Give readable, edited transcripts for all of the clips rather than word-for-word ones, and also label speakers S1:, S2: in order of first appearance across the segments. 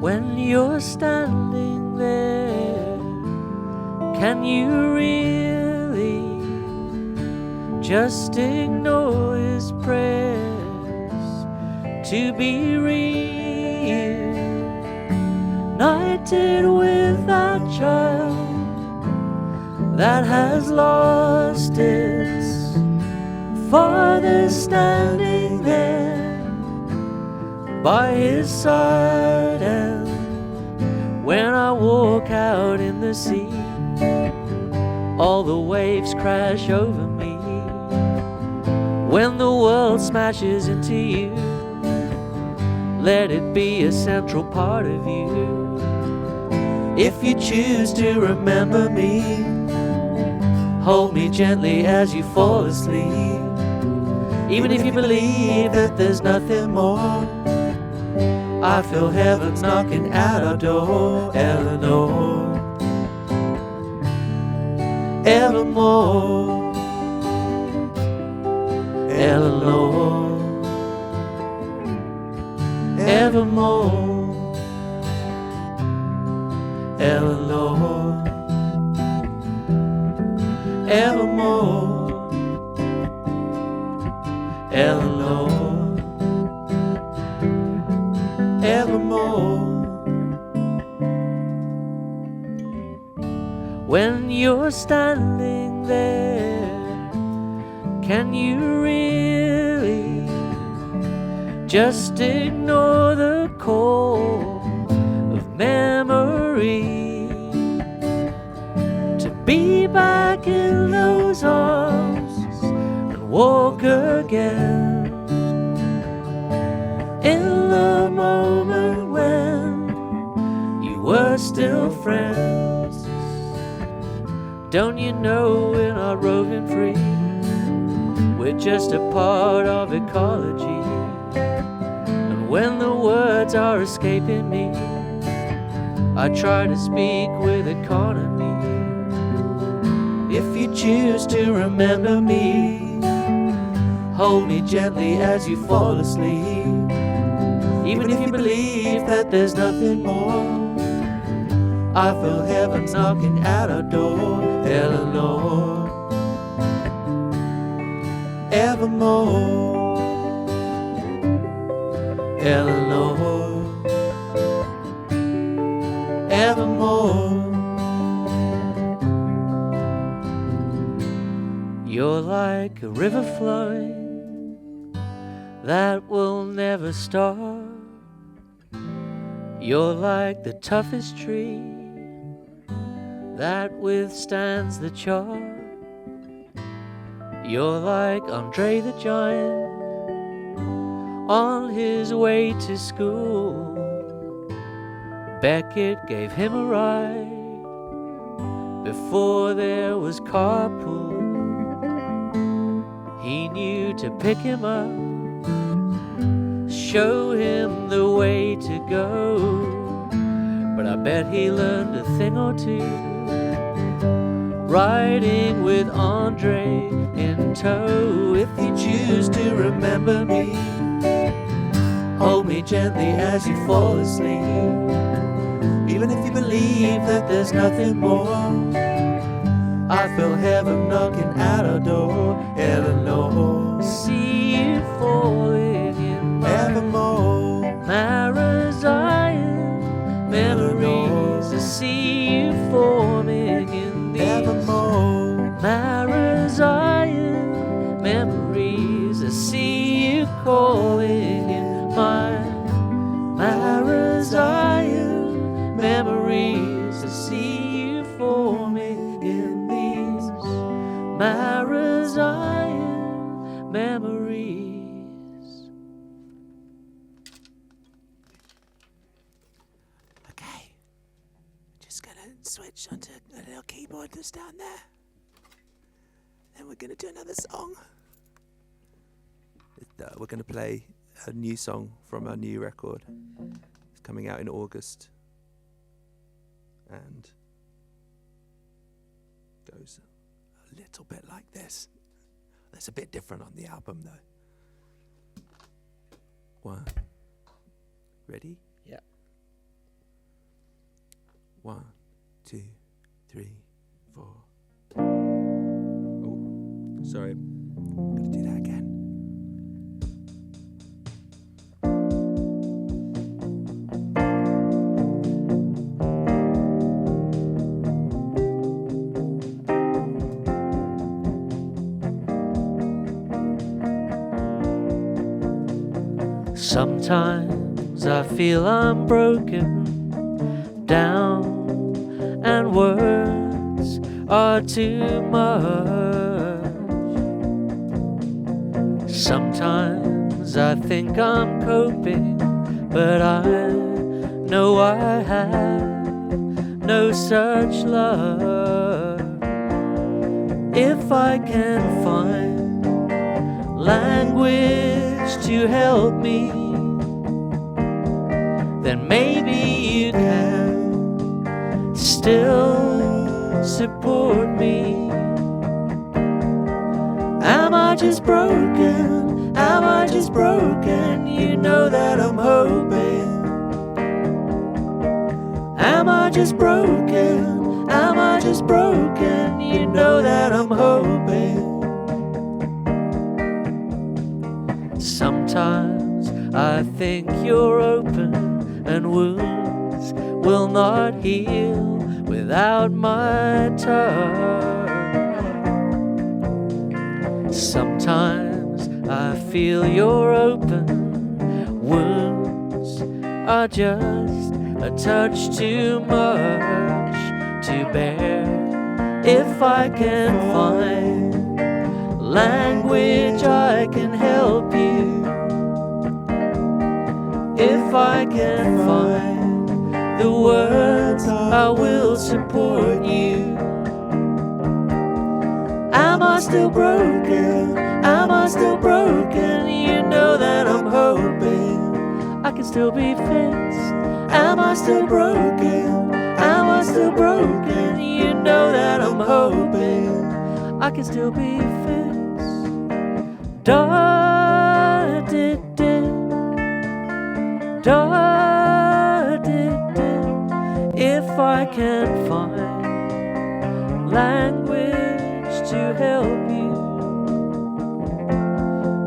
S1: When you're standing there, can you really just ignore his prayers to be real? United with that child that has lost its father, standing there by his side. And when I walk out in the sea, all the waves crash over me. When the world smashes into you, let it be a central part of you. If you choose to remember me, hold me gently as you fall asleep. Even if you believe that there's nothing more, I feel heaven knocking at our door. Eleanor, evermore. Eleanor, evermore. Eleanor, evermore. Eleanor, evermore. When you're standing there, can you really just ignore the call of memory to be back in those arms and walk again in the moment when you were still friends? Don't you know we're not roving free? We're just a part of ecology. And when the words are escaping me, I try to speak with economy. If you choose to remember me, hold me gently as you fall asleep. Even if you believe that there's nothing more, I feel heaven knocking at our door. Eleanor, evermore. Eleanor, evermore. You're like a river flowing that will never stop. You're like the toughest tree that withstands the chop. You're like Andre the Giant on his way to school. Beckett gave him a ride before there was carpool. He knew to pick him up, show him the way to go. But I bet he learned a thing or two riding with Andre in tow. If you choose to remember me, hold me gently as you fall asleep. Even if you believe that there's nothing more, I feel heaven knocking at our door. Eleanor, see you falling in my evermore. Marazion memories, I see you forming in these evermore. Marazion memories, I see you calling in my Marazion memories, I see you forming in these Marazion memories.
S2: Okay, just gonna switch onto a little keyboard that's down there. Then we're gonna do another song. We're gonna play a new song from our new record. It's coming out in August. And goes a little bit like this. That's a bit different on the album though. One. Ready?
S1: Yeah.
S3: 1, 2, 3, 4. Oh, sorry.
S2: I'm gonna do that again.
S1: Sometimes I feel I'm broken down and words are too much. Sometimes I think I'm coping, but I know I have no such love. If I can find language to help me, then maybe you can still support me. Am I just broken? Am I just broken? You know that I'm hoping. Am I just broken? Am I just broken? You know that I'm hoping. Sometimes I think you're open and wounds will not heal without my touch. Sometimes I feel you're open, wounds are just a touch too much to bear. If I can find language, I can help you. If I can find the words, I will support you. Am I still broken? Am I still broken? You know that I'm hoping I can still be fixed. Am I still broken? Am I still broken? You know that I'm hoping I can still be fixed. Da-di-di, da-di-di. If I can find language to help you,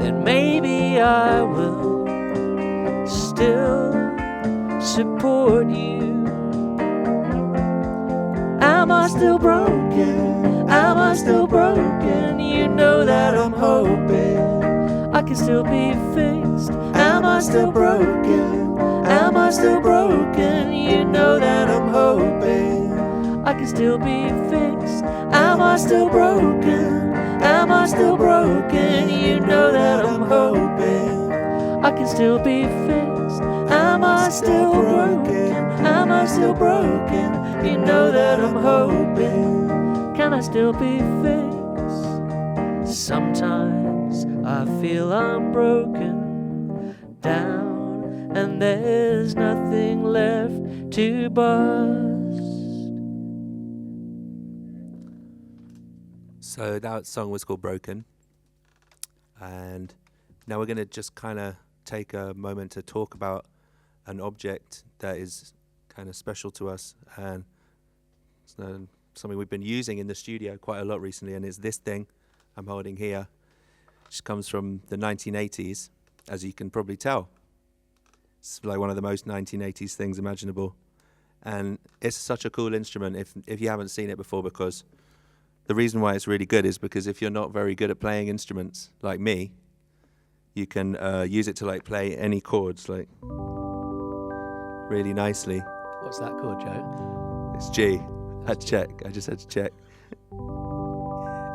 S1: then maybe I will still support you. Am I still broken? Am I still broken? You know that I'm hoping I can still be fixed. Am I still broken? Am I still broken? You know that I'm hoping I can still be fixed. Am I still broken? Am I still broken? You know that I'm hoping I can still be fixed. Am I still broken? Am I still broken? You know that I'm hoping. Can I still be fixed? Sometimes I feel I'm broken down and there's nothing left to bust.
S3: So that song was called Broken. And now we're going to just kind of take a moment to talk about an object that is kind of special to us, and it's something we've been using in the studio quite a lot recently, and it's this thing I'm holding here, which comes from the 1980s, as you can probably tell. It's like one of the most 1980s things imaginable, and it's such a cool instrument if you haven't seen it before, because the reason why it's really good is because if you're not very good at playing instruments like me, you can use it to like play any chords like really nicely.
S1: What's that chord, Joe?
S3: It's G. I just had to check.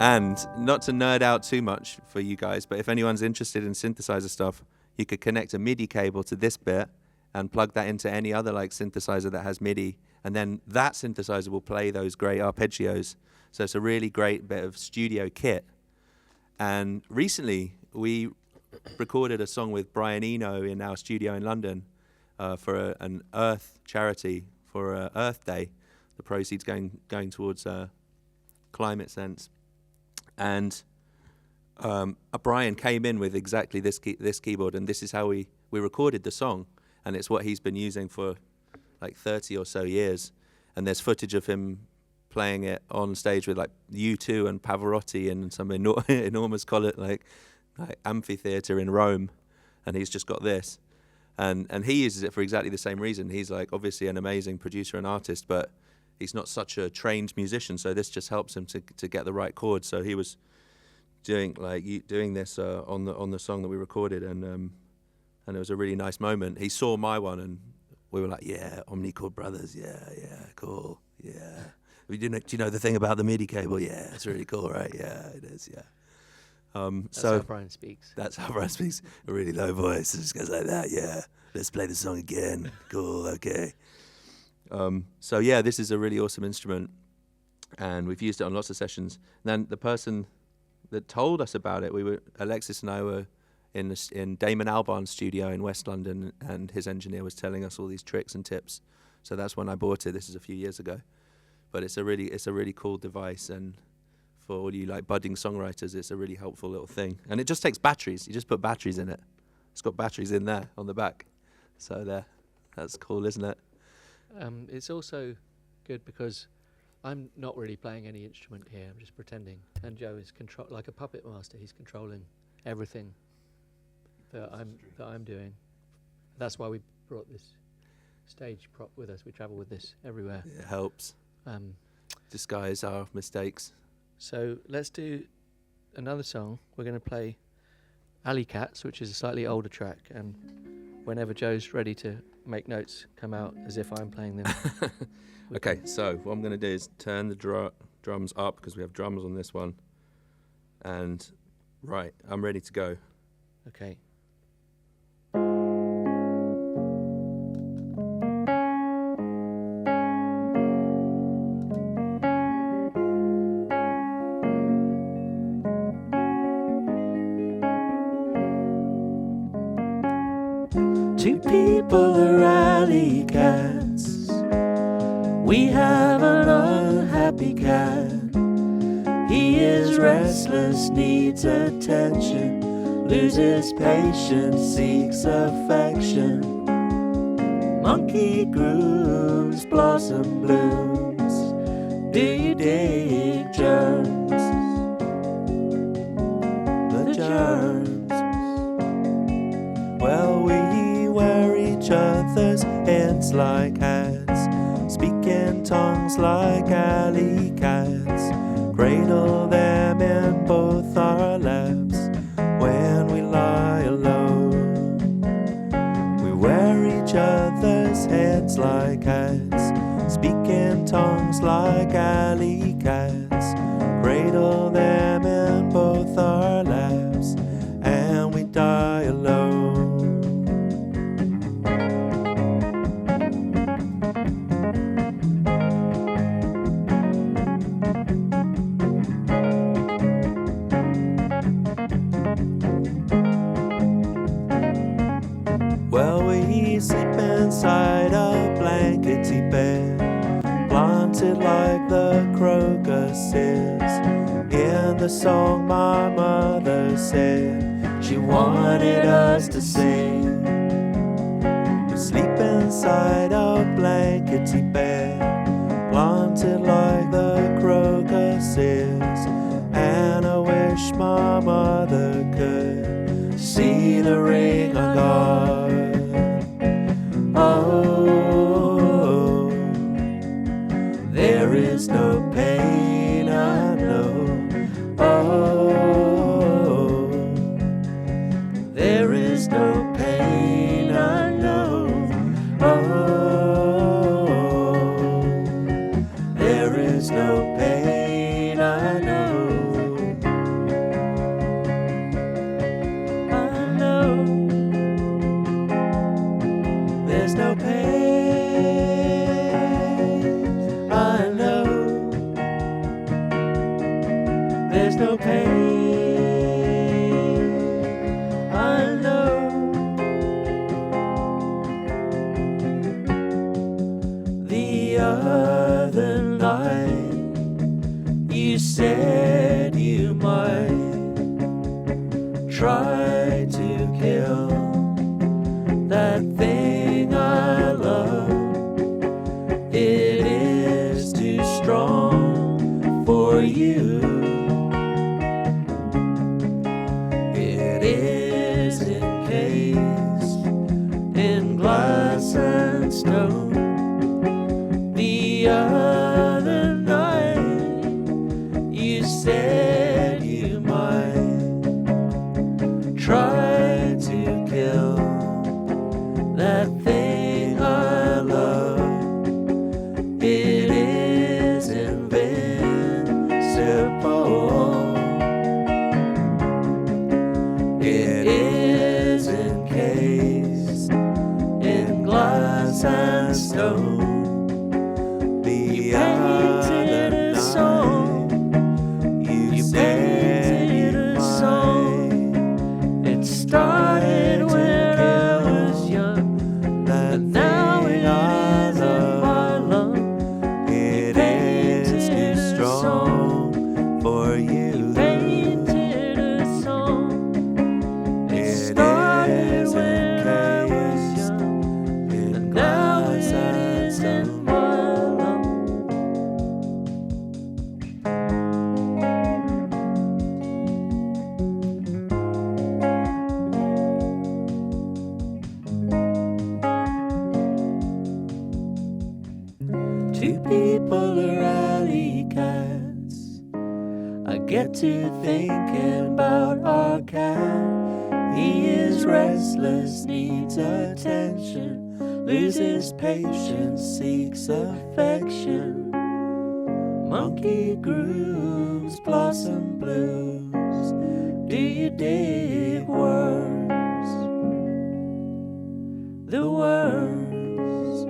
S3: And not to nerd out too much for you guys, but if anyone's interested in synthesizer stuff, you could connect a MIDI cable to this bit and plug that into any other like synthesizer that has MIDI, and then that synthesizer will play those great arpeggios. So it's a really great bit of studio kit. And recently we recorded a song with Brian Eno in our studio in London for an Earth charity for Earth Day. The proceeds going towards Climate Sense. And Brian came in with exactly this keyboard, and this is how we recorded the song, and it's what he's been using for like 30 or so years. and there's footage of him playing it on stage with like U2 and Pavarotti in some enormous like amphitheater in Rome, and he's just got this, and he uses it for exactly the same reason. He's like obviously an amazing producer and artist, but he's not such a trained musician, so this just helps him to get the right chords. So he was doing this on the song that we recorded, and it was a really nice moment. He saw my one, and we were like, yeah, Omnichord brothers, yeah, cool, yeah. Do you know the thing about the MIDI cable? Yeah, it's really cool, right? Yeah, it is, yeah.
S1: That's how Brian speaks.
S3: That's how Brian speaks. A really low voice. It just goes like that, yeah. Let's play the song again. Cool, okay. So yeah, this is a really awesome instrument, and we've used it on lots of sessions. And then the person that told us about it, Alexis and I were in Damon Albarn's studio in West London, and his engineer was telling us all these tricks and tips. So that's when I bought it. This is a few years ago. But it's a really cool device, and for all you like budding songwriters, it's a really helpful little thing. And it just takes batteries. You just put batteries in it. It's got batteries in there on the back. So that's cool, isn't it?
S1: It's also good because I'm not really playing any instrument here. I'm just pretending. And Joe is like a puppet master. He's controlling everything that I'm doing. That's why we brought this stage prop with us. We travel with this everywhere.
S3: It helps disguise our mistakes.
S1: So let's do another song. We're going to play Alley Cats, which is a slightly older track, and whenever Joe's ready to make notes come out as if I'm playing them.
S3: Okay, so what I'm going to do is turn the drums up, because we have drums on this one, and right, I'm ready to go.
S1: Okay.
S2: Two people are alley cats. We have an unhappy cat. He is restless, needs attention, loses patience, seeks affection. Monkey grooves, blossom blooms. Do you dig germs? The germs. Well, we wear each other's heads like hats, speak in tongues like alley cats, cradle them in both our laps when we lie alone. We wear each other's heads like hats, speak in tongues like alley cats, cradle them in both our laps, and we die alone. Well, we sleep inside a blankety bed, planted like the crocuses. In the song my mother said she wanted us to sing. We sleep inside a blankety bed, planted like the crocuses. And I wish my mother could see the ring on God. Oh, there is no pain, I know. Oh, there is no pain, I know. Oh, there is no pain, I know. I know. There's no pain, I know. There's no pain, I know. The other night you said you might try to kill that thing I love. It
S1: is encased in glass and stone. The other night you said you might try to kill that thing I love. It is invincible. It is encased in glass and stone. The other night you painted a song. It started when I was young, and now it is in my lung.
S2: It is too strong for you.
S1: Painted a song. It started when I was young, and now it is in my lung. Two people are alley cats. I get to thinking about our cat. He is restless, needs attention, loses patience, seeks affection. Monkey grooves, blossom blues. Do you dig worms? The worms.